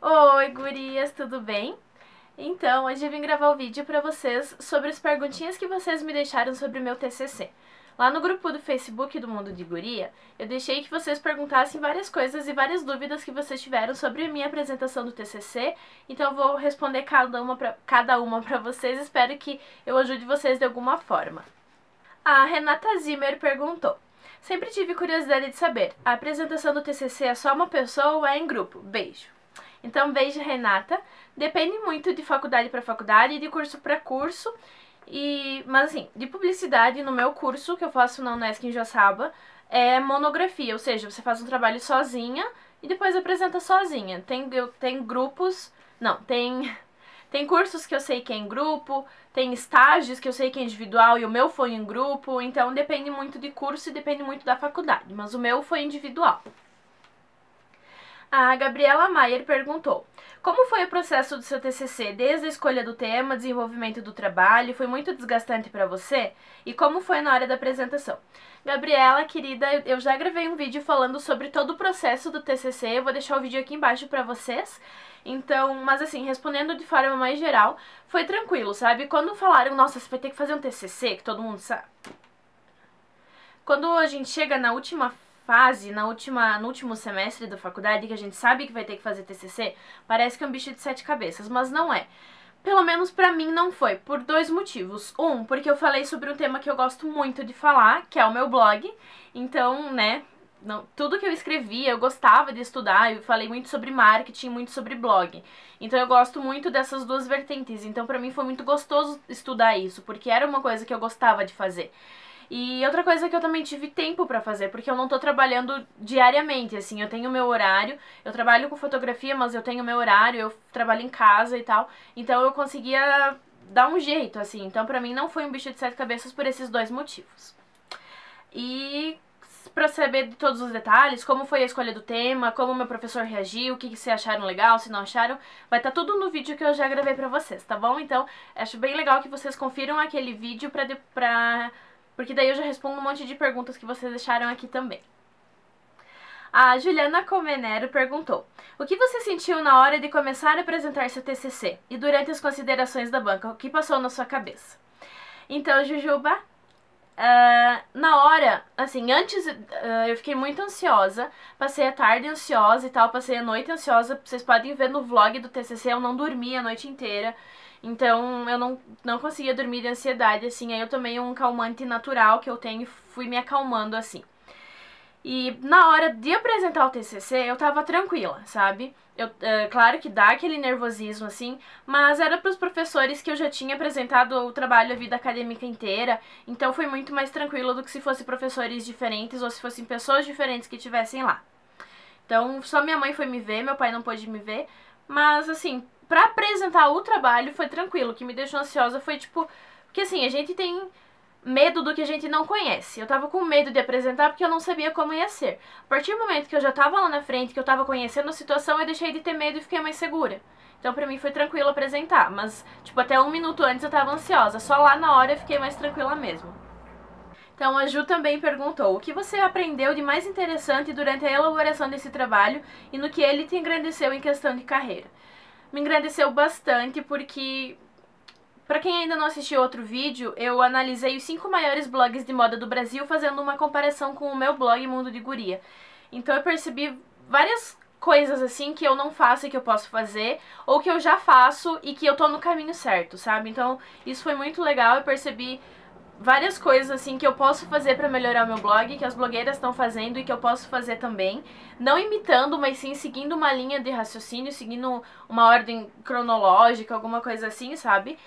Oi, gurias, tudo bem? Então, hoje eu vim gravar o vídeo pra vocês sobre as perguntinhas que vocês me deixaram sobre o meu TCC. Lá no grupo do Facebook do Mundo de Guria, eu deixei que vocês perguntassem várias coisas e várias dúvidas que vocês tiveram sobre a minha apresentação do TCC, então eu vou responder cada uma pra vocês, espero que eu ajude vocês de alguma forma. A Renata Zimmer perguntou: sempre tive curiosidade de saber, a apresentação do TCC é só uma pessoa ou é em grupo? Beijo. Então, beijo, Renata. Depende muito de faculdade para faculdade e de curso para curso. Mas assim, de publicidade, no meu curso que eu faço na Unesc em Joaçaba, é monografia, ou seja, você faz um trabalho sozinha e depois apresenta sozinha. Tem grupos, não, tem cursos que eu sei que é em grupo, tem estágios que eu sei que é individual e o meu foi em grupo, então depende muito de curso e depende muito da faculdade, mas o meu foi individual. A Gabriela Maier perguntou: como foi o processo do seu TCC, desde a escolha do tema, desenvolvimento do trabalho, foi muito desgastante para você? E como foi na hora da apresentação? Gabriela, querida, eu já gravei um vídeo falando sobre todo o processo do TCC, eu vou deixar o vídeo aqui embaixo para vocês. Então, mas assim, respondendo de forma mais geral, foi tranquilo, sabe? Quando falaram, nossa, você vai ter que fazer um TCC, que todo mundo sabe. Quando a gente chega na última fase, no último semestre da faculdade, que a gente sabe que vai ter que fazer TCC, parece que é um bicho de sete cabeças, mas não é. Pelo menos pra mim não foi, por dois motivos. Um, porque eu falei sobre um tema que eu gosto muito de falar, que é o meu blog. Então, né, tudo que eu escrevia, eu gostava de estudar, eu falei muito sobre marketing, muito sobre blog. Então eu gosto muito dessas duas vertentes, então pra mim foi muito gostoso estudar isso, porque era uma coisa que eu gostava de fazer. E outra coisa que eu também tive tempo pra fazer, porque eu não tô trabalhando diariamente, assim, eu tenho meu horário, eu trabalho com fotografia, mas eu tenho meu horário, eu trabalho em casa e tal, então eu conseguia dar um jeito, assim, então pra mim não foi um bicho de sete cabeças por esses dois motivos. E pra saber de todos os detalhes, como foi a escolha do tema, como meu professor reagiu, o que vocês acharam legal, se não acharam, vai estar tudo no vídeo que eu já gravei pra vocês, tá bom? Então, acho bem legal que vocês confiram aquele vídeo porque daí eu já respondo um monte de perguntas que vocês deixaram aqui também. A Juliana Comenero perguntou: o que você sentiu na hora de começar a apresentar seu TCC? E durante as considerações da banca, o que passou na sua cabeça? Então, Jujuba, na hora, assim, antes eu fiquei muito ansiosa, passei a tarde ansiosa e tal, passei a noite ansiosa, vocês podem ver no vlog do TCC, eu não dormi a noite inteira, então eu não conseguia dormir de ansiedade, assim, aí eu tomei um calmante natural que eu tenho e fui me acalmando, assim. E na hora de apresentar o TCC, eu tava tranquila, sabe? Claro que dá aquele nervosismo, assim, mas era pros professores que eu já tinha apresentado o trabalho a vida acadêmica inteira, então foi muito mais tranquilo do que se fossem professores diferentes ou se fossem pessoas diferentes que estivessem lá. Então, só minha mãe foi me ver, meu pai não pôde me ver, mas, assim, pra apresentar o trabalho foi tranquilo. O que me deixou ansiosa foi, tipo, porque, assim, a gente tem medo do que a gente não conhece. Eu tava com medo de apresentar porque eu não sabia como ia ser. A partir do momento que eu já tava lá na frente, que eu tava conhecendo a situação, eu deixei de ter medo e fiquei mais segura. Então pra mim foi tranquilo apresentar, mas tipo até um minuto antes eu tava ansiosa, só lá na hora eu fiquei mais tranquila mesmo. Então a Ju também perguntou: o que você aprendeu de mais interessante durante a elaboração desse trabalho e no que ele te engrandeceu em questão de carreira? Me engrandeceu bastante porque, pra quem ainda não assistiu outro vídeo, eu analisei os 5 maiores blogs de moda do Brasil fazendo uma comparação com o meu blog Mundo de Guria. Então eu percebi várias coisas assim que eu não faço e que eu posso fazer, ou que eu já faço e que eu tô no caminho certo, sabe? Então isso foi muito legal, eu percebi várias coisas assim que eu posso fazer pra melhorar o meu blog, que as blogueiras estão fazendo e que eu posso fazer também, não imitando, mas sim seguindo uma linha de raciocínio, seguindo uma ordem cronológica, alguma coisa assim, sabe?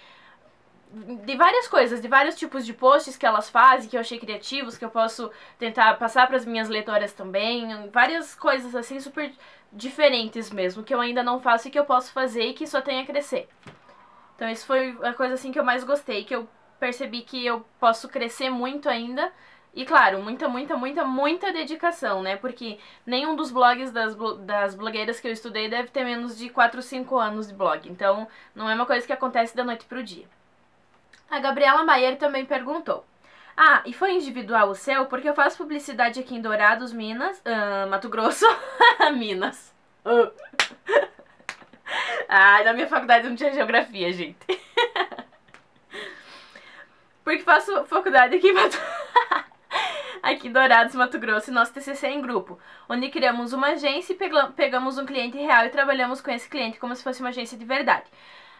De várias coisas, de vários tipos de posts que elas fazem, que eu achei criativos, que eu posso tentar passar para as minhas leitoras também, várias coisas assim super diferentes mesmo, que eu ainda não faço e que eu posso fazer e que só tem a crescer. Então isso foi a coisa assim que eu mais gostei, que eu percebi que eu posso crescer muito ainda. E claro, muita dedicação, né? Porque nenhum dos blogs das blogueiras que eu estudei deve ter menos de 4 ou 5 anos de blog. Então não é uma coisa que acontece da noite pro dia. A Gabriela Maier também perguntou: ah, e foi individual o seu? Porque eu faço publicidade aqui em Dourados, Minas, Mato Grosso, Minas. Ah, na minha faculdade não tinha geografia, gente. Porque faço faculdade aqui em aqui em Dourados, Mato Grosso, e nosso TCC é em grupo, onde criamos uma agência e pegamos um cliente real e trabalhamos com esse cliente como se fosse uma agência de verdade.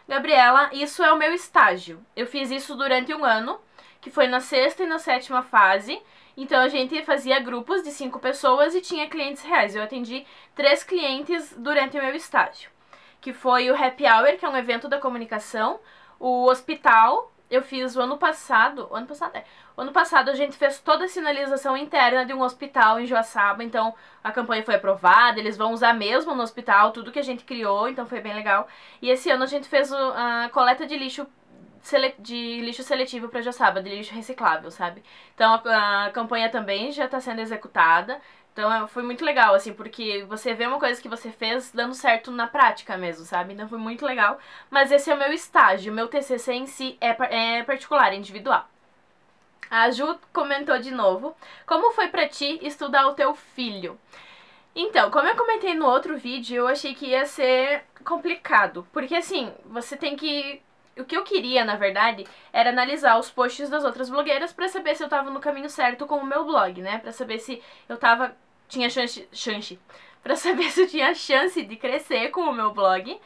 Gabriela, isso é o meu estágio. Eu fiz isso durante um ano, que foi na sexta e na sétima fase. Então a gente fazia grupos de 5 pessoas e tinha clientes reais. Eu atendi 3 clientes durante o meu estágio, que foi o Happy Hour, que é um evento da comunicação, o hospital. Eu fiz o ano passado. O ano passado a gente fez toda a sinalização interna de um hospital em Joaçaba. Então a campanha foi aprovada, eles vão usar mesmo no hospital tudo que a gente criou, então foi bem legal. E esse ano a gente fez a coleta de lixo seletivo para Joaçaba, de lixo reciclável, sabe? Então a campanha também já está sendo executada. Então foi muito legal, assim, porque você vê uma coisa que você fez dando certo na prática mesmo, sabe? Então foi muito legal. Mas esse é o meu estágio, o meu TCC em si é particular, individual. A Ju comentou de novo: como foi pra ti estudar o teu filho? Então, como eu comentei no outro vídeo, eu achei que ia ser complicado. Porque assim, você tem que... O que eu queria, na verdade, era analisar os posts das outras blogueiras pra saber se eu tava no caminho certo com o meu blog, né? Pra saber se eu tinha chance. Pra saber se eu tinha chance de crescer com o meu blog.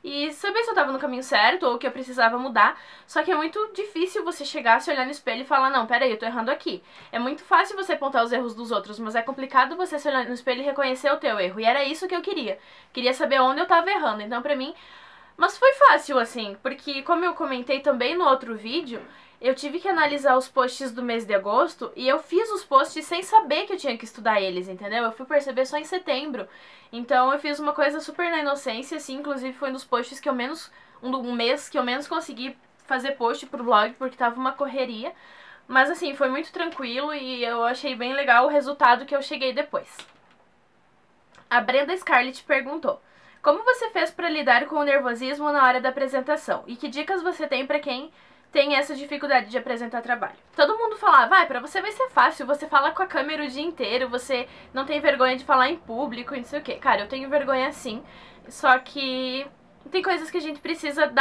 E saber se eu tava no caminho certo ou o que eu precisava mudar. Só que é muito difícil você chegar, se olhar no espelho e falar: não, peraí, eu tô errando aqui. É muito fácil você apontar os erros dos outros, mas é complicado você se olhar no espelho e reconhecer o teu erro. E era isso que eu queria. Queria saber onde eu tava errando. Então pra mim... Mas foi fácil, assim, porque como eu comentei também no outro vídeo, eu tive que analisar os posts do mês de agosto e eu fiz os posts sem saber que eu tinha que estudar eles, entendeu? Eu fui perceber só em setembro. Então eu fiz uma coisa super na inocência, assim, inclusive foi um dos posts que eu menos... um mês que eu menos consegui fazer post pro blog, porque tava uma correria. Mas assim, foi muito tranquilo e eu achei bem legal o resultado que eu cheguei depois. A Brenda Scarlett perguntou: como você fez para lidar com o nervosismo na hora da apresentação? E que dicas você tem para quem tem essa dificuldade de apresentar trabalho? Todo mundo fala: vai, pra você vai ser fácil, você fala com a câmera o dia inteiro, você não tem vergonha de falar em público e não sei o quê. Cara, eu tenho vergonha sim, só que tem coisas que a gente precisa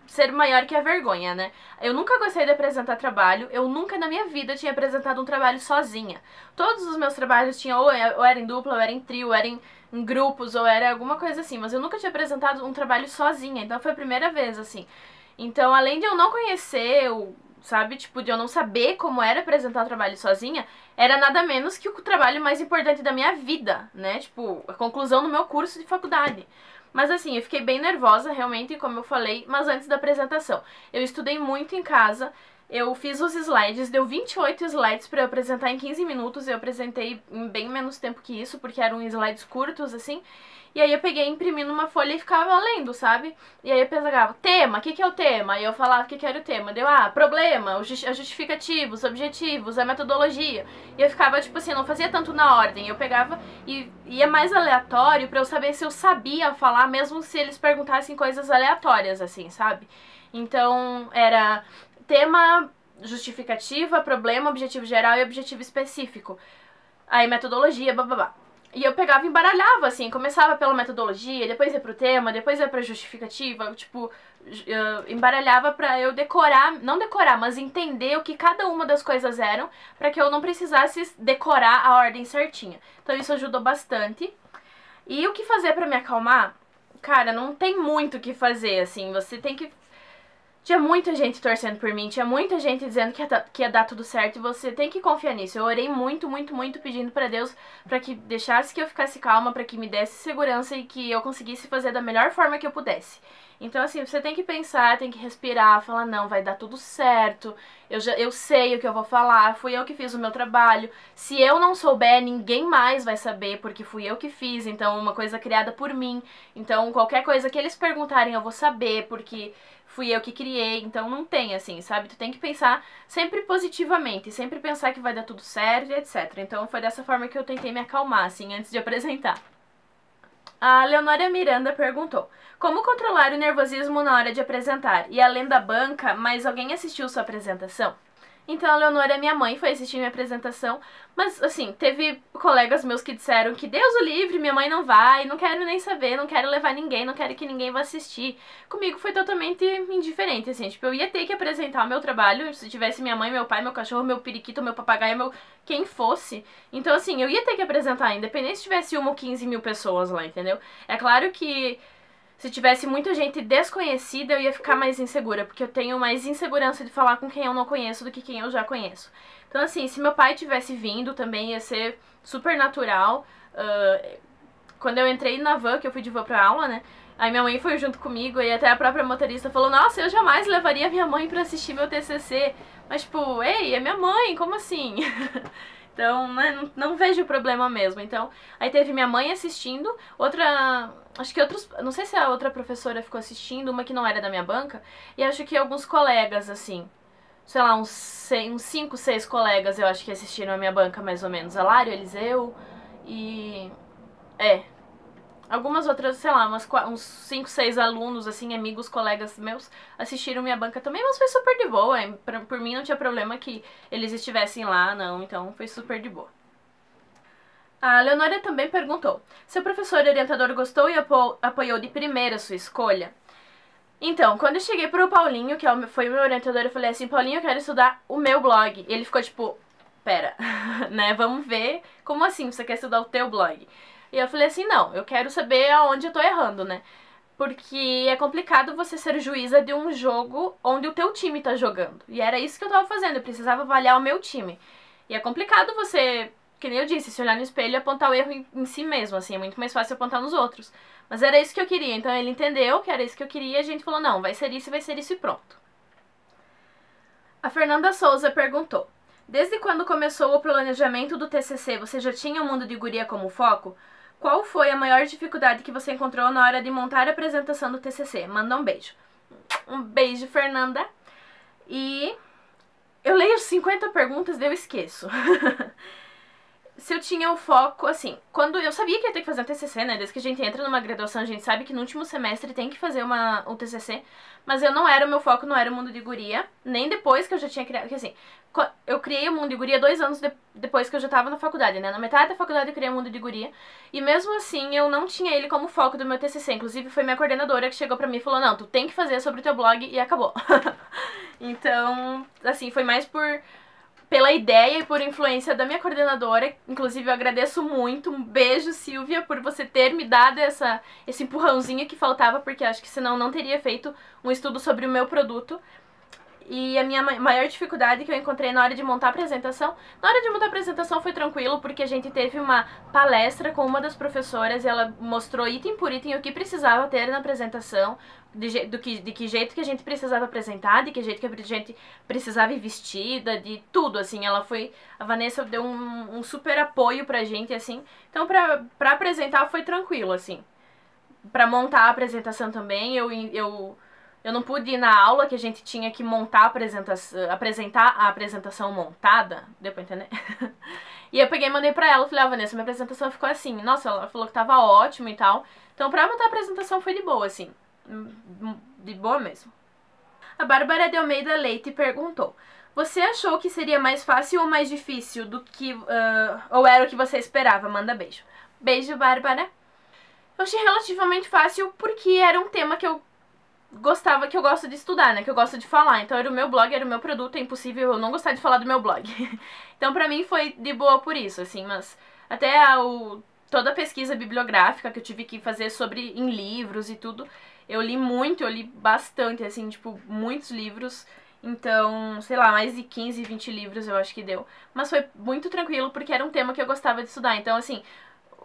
ser maior que a vergonha, né? Eu nunca gostei de apresentar trabalho, eu nunca na minha vida tinha apresentado um trabalho sozinha. Todos os meus trabalhos tinham ou era em dupla, ou era em trio, ou era em grupos, ou era alguma coisa assim, mas eu nunca tinha apresentado um trabalho sozinha, então foi a primeira vez, assim. Então, além de eu não conhecer, sabe, tipo, de eu não saber como era apresentar o trabalho sozinha, era nada menos que o trabalho mais importante da minha vida, né? Tipo, a conclusão do meu curso de faculdade. Mas assim, eu fiquei bem nervosa, realmente, como eu falei, mas antes da apresentação. Eu estudei muito em casa, eu fiz os slides, deu 28 slides pra eu apresentar em 15 minutos, eu apresentei em bem menos tempo que isso, porque eram slides curtos, assim. E aí eu peguei, imprimi numa folha e ficava lendo, sabe? E aí eu pegava: tema, o que é o tema? Aí eu falava o que era o tema. Deu: problema, os justificativos, objetivos, a metodologia. E eu ficava, tipo assim, não fazia tanto na ordem. Eu pegava e ia mais aleatório pra eu saber se eu sabia falar, mesmo se eles perguntassem coisas aleatórias, assim, sabe? Então, era tema, justificativa, problema, objetivo geral e objetivo específico. Aí metodologia, bababá. E eu pegava e embaralhava, assim, começava pela metodologia, depois ia pro tema, depois ia pra justificativa, tipo, embaralhava pra eu decorar, não decorar, mas entender o que cada uma das coisas eram, pra que eu não precisasse decorar a ordem certinha. Então isso ajudou bastante. E o que fazer pra me acalmar? Cara, não tem muito o que fazer, assim, você tem que... Tinha muita gente torcendo por mim, tinha muita gente dizendo que ia dar tudo certo e você tem que confiar nisso. Eu orei muito, muito, muito pedindo pra Deus pra que deixasse que eu ficasse calma, pra que me desse segurança e que eu conseguisse fazer da melhor forma que eu pudesse. Então assim, você tem que pensar, tem que respirar, falar: não, vai dar tudo certo, eu sei o que eu vou falar, fui eu que fiz o meu trabalho. Se eu não souber, ninguém mais vai saber, porque fui eu que fiz, então uma coisa criada por mim. Então qualquer coisa que eles perguntarem eu vou saber, porque fui eu que criei, então não tem, assim, sabe? Tu tem que pensar sempre positivamente, sempre pensar que vai dar tudo certo e etc. Então foi dessa forma que eu tentei me acalmar, assim, antes de apresentar. A Leonora Miranda perguntou: como controlar o nervosismo na hora de apresentar? E além da banca, mas alguém assistiu sua apresentação? Então a Leonora, minha mãe, foi assistir minha apresentação, mas assim, teve colegas meus que disseram que Deus o livre, minha mãe não vai, não quero nem saber, não quero levar ninguém, não quero que ninguém vá assistir. Comigo foi totalmente indiferente, assim, tipo, eu ia ter que apresentar o meu trabalho, se tivesse minha mãe, meu pai, meu cachorro, meu periquito, meu papagaio, meu... quem fosse. Então assim, eu ia ter que apresentar, independente se tivesse 1 ou 15 mil pessoas lá, entendeu? É claro que se tivesse muita gente desconhecida, eu ia ficar mais insegura, porque eu tenho mais insegurança de falar com quem eu não conheço do que quem eu já conheço. Então, assim, se meu pai tivesse vindo, também ia ser super natural. Quando eu entrei na van, que eu fui de van pra aula, né? Aí minha mãe foi junto comigo e até a própria motorista falou: nossa, eu jamais levaria minha mãe pra assistir meu TCC. Mas, tipo, ei, é minha mãe, como assim? Então, né, não vejo problema mesmo. Então, aí teve minha mãe assistindo, outra... Acho que outros... Não sei se a outra professora ficou assistindo, uma que não era da minha banca, e acho que alguns colegas, assim, sei lá, uns 5, 6 colegas eu acho que assistiram a minha banca, mais ou menos. A Lário, Eliseu e... algumas outras, sei lá, uns 5, 6 alunos, assim, amigos, colegas meus, assistiram minha banca também, mas foi super de boa. Por mim não tinha problema que eles estivessem lá, não, então foi super de boa. A Leonora também perguntou: seu professor orientador gostou e apoiou de primeira sua escolha? Então, quando eu cheguei pro Paulinho, que foi o meu orientador, eu falei assim: Paulinho, eu quero estudar o meu blog. E ele ficou tipo: pera, né, vamos ver, como assim você quer estudar o teu blog? E eu falei assim: não, eu quero saber aonde eu tô errando, né? Porque é complicado você ser juíza de um jogo onde o teu time tá jogando. E era isso que eu tava fazendo, eu precisava avaliar o meu time. E é complicado você, que nem eu disse, se olhar no espelho e apontar o erro em si mesmo, assim, é muito mais fácil apontar nos outros. Mas era isso que eu queria, então ele entendeu que era isso que eu queria e a gente falou: não, vai ser isso e pronto. A Fernanda Souza perguntou: desde quando começou o planejamento do TCC, você já tinha o mundo de guria como foco? Qual foi a maior dificuldade que você encontrou na hora de montar a apresentação do TCC? Manda um beijo. Um beijo, Fernanda. E eu leio 50 perguntas e eu esqueço. Se eu tinha o foco, assim, quando eu sabia que ia ter que fazer um TCC, né, desde que a gente entra numa graduação, a gente sabe que no último semestre tem que fazer um TCC, mas eu não era, o meu foco não era o mundo de guria, nem depois que eu já tinha criado, porque assim, eu criei o mundo de guria 2 anos depois que eu já tava na faculdade, né, na metade da faculdade eu criei o mundo de guria, e mesmo assim eu não tinha ele como foco do meu TCC, inclusive foi minha coordenadora que chegou pra mim e falou: não, tu tem que fazer sobre o teu blog, e acabou. Então, assim, foi mais pela ideia e por influência da minha coordenadora. Inclusive eu agradeço muito, um beijo, Silvia, por você ter me dado esse empurrãozinho que faltava, porque acho que senão não teria feito um estudo sobre o meu produto. E a minha maior dificuldade que eu encontrei na hora de montar a apresentação, foi tranquilo, porque a gente teve uma palestra com uma das professoras e ela mostrou item por item o que precisava ter na apresentação, de que jeito que a gente precisava apresentar, de que jeito que a gente precisava ir vestida, de tudo, assim. A Vanessa deu um super apoio pra gente, assim. Então pra apresentar foi tranquilo, assim. Pra montar a apresentação também, eu não pude ir na aula que a gente tinha que montar apresentar a apresentação montada, deu pra entender? E eu peguei e mandei pra ela, falei: Vanessa, minha apresentação ficou assim. Nossa, ela falou que tava ótimo e tal. Então pra montar a apresentação foi de boa, assim. De boa mesmo. A Bárbara de Almeida Leite perguntou: você achou que seria mais fácil ou mais difícil do que... ou era o que você esperava? Manda beijo. Beijo, Bárbara. Eu achei relativamente fácil porque era um tema que eu gosto de estudar, né, que eu gosto de falar. Então era o meu blog, era o meu produto, é impossível eu não gostar de falar do meu blog. Então pra mim foi de boa por isso, assim, mas até toda a pesquisa bibliográfica que eu tive que fazer em livros e tudo, eu li bastante, assim, tipo, muitos livros. Então, sei lá, mais de 15, 20 livros eu acho que deu. Mas foi muito tranquilo porque era um tema que eu gostava de estudar. Então, assim,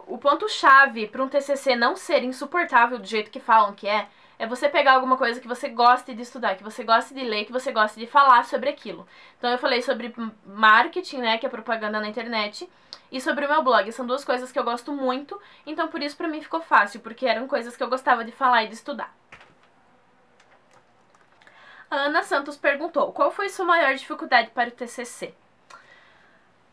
o ponto-chave para um TCC não ser insuportável do jeito que falam que é você pegar alguma coisa que você goste de estudar, que você goste de ler, que você goste de falar sobre aquilo. Então eu falei sobre marketing, né, que é propaganda na internet, e sobre o meu blog. São duas coisas que eu gosto muito, então por isso pra mim ficou fácil, porque eram coisas que eu gostava de falar e de estudar. A Ana Santos perguntou: qual foi sua maior dificuldade para o TCC?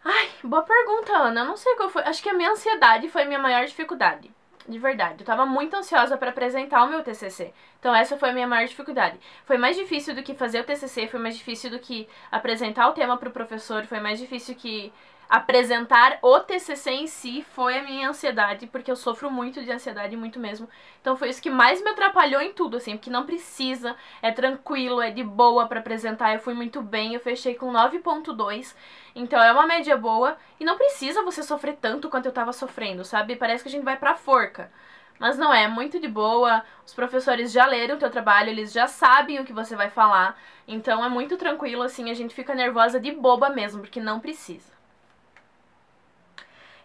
Ai, boa pergunta, Ana. Eu não sei qual foi. Acho que a minha ansiedade foi a minha maior dificuldade. de verdade. Eu tava muito ansiosa pra apresentar o meu TCC. Então essa foi a minha maior dificuldade. Foi mais difícil do que fazer o TCC, foi mais difícil do que apresentar o tema pro professor, foi mais difícil que apresentar o TCC em si, foi a minha ansiedade, porque eu sofro muito de ansiedade, muito mesmo. Então foi isso que mais me atrapalhou em tudo, assim, porque não precisa, é tranquilo, é de boa pra apresentar, eu fui muito bem, eu fechei com 9.2, então é uma média boa, e não precisa você sofrer tanto quanto eu tava sofrendo, sabe? Parece que a gente vai pra forca. Mas não é, muito de boa, os professores já leram o teu trabalho, eles já sabem o que você vai falar, então é muito tranquilo, assim, a gente fica nervosa de boba mesmo, porque não precisa.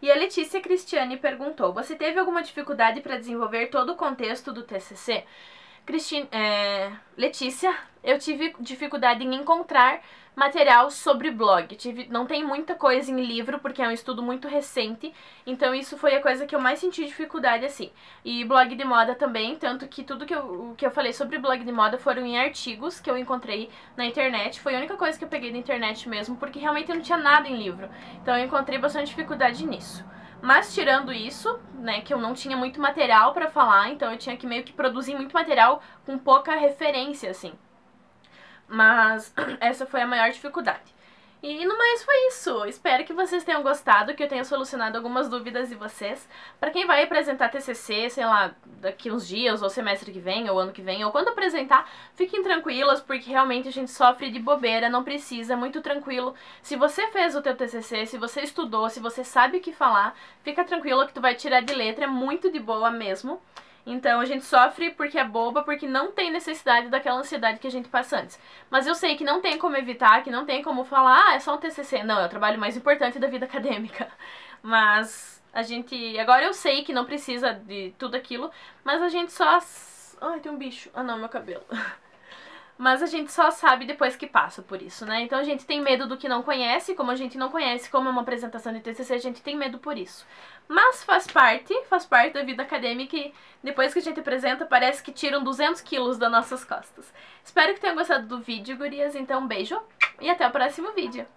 E a Letícia Cristiane perguntou: você teve alguma dificuldade para desenvolver todo o contexto do TCC? Letícia, eu tive dificuldade em encontrar material sobre blog. Não tem muita coisa em livro, porque é um estudo muito recente, então isso foi a coisa que eu mais senti dificuldade, assim. E blog de moda também, tanto que tudo que eu falei sobre blog de moda foram em artigos que eu encontrei na internet. Foi a única coisa que eu peguei da internet mesmo, porque realmente eu não tinha nada em livro. Então eu encontrei bastante dificuldade nisso. Mas tirando isso, né, que eu não tinha muito material pra falar, então eu tinha que meio que produzir muito material com pouca referência, assim. Mas essa foi a maior dificuldade. E no mais foi isso. Espero que vocês tenham gostado, que eu tenha solucionado algumas dúvidas de vocês. Pra quem vai apresentar TCC, sei lá, daqui uns dias, ou semestre que vem, ou ano que vem, ou quando apresentar, fiquem tranquilas, porque realmente a gente sofre de bobeira, não precisa, é muito tranquilo. Se você fez o teu TCC, se você estudou, se você sabe o que falar, fica tranquilo que tu vai tirar de letra, é muito de boa mesmo. Então a gente sofre porque é boba, porque não tem necessidade daquela ansiedade que a gente passa antes. Mas eu sei que não tem como evitar, que não tem como falar, ah, é só um TCC. Não, é o trabalho mais importante da vida acadêmica. Mas a gente... Agora eu sei que não precisa de tudo aquilo, mas a gente só... Ai, tem um bicho. Ah, não, meu cabelo. Mas a gente só sabe depois que passa por isso, né? Então a gente tem medo do que não conhece, como a gente não conhece como é uma apresentação de TCC, a gente tem medo por isso. Mas faz parte da vida acadêmica e depois que a gente apresenta parece que tiram 200 quilos das nossas costas. Espero que tenham gostado do vídeo, gurias, então um beijo e até o próximo vídeo.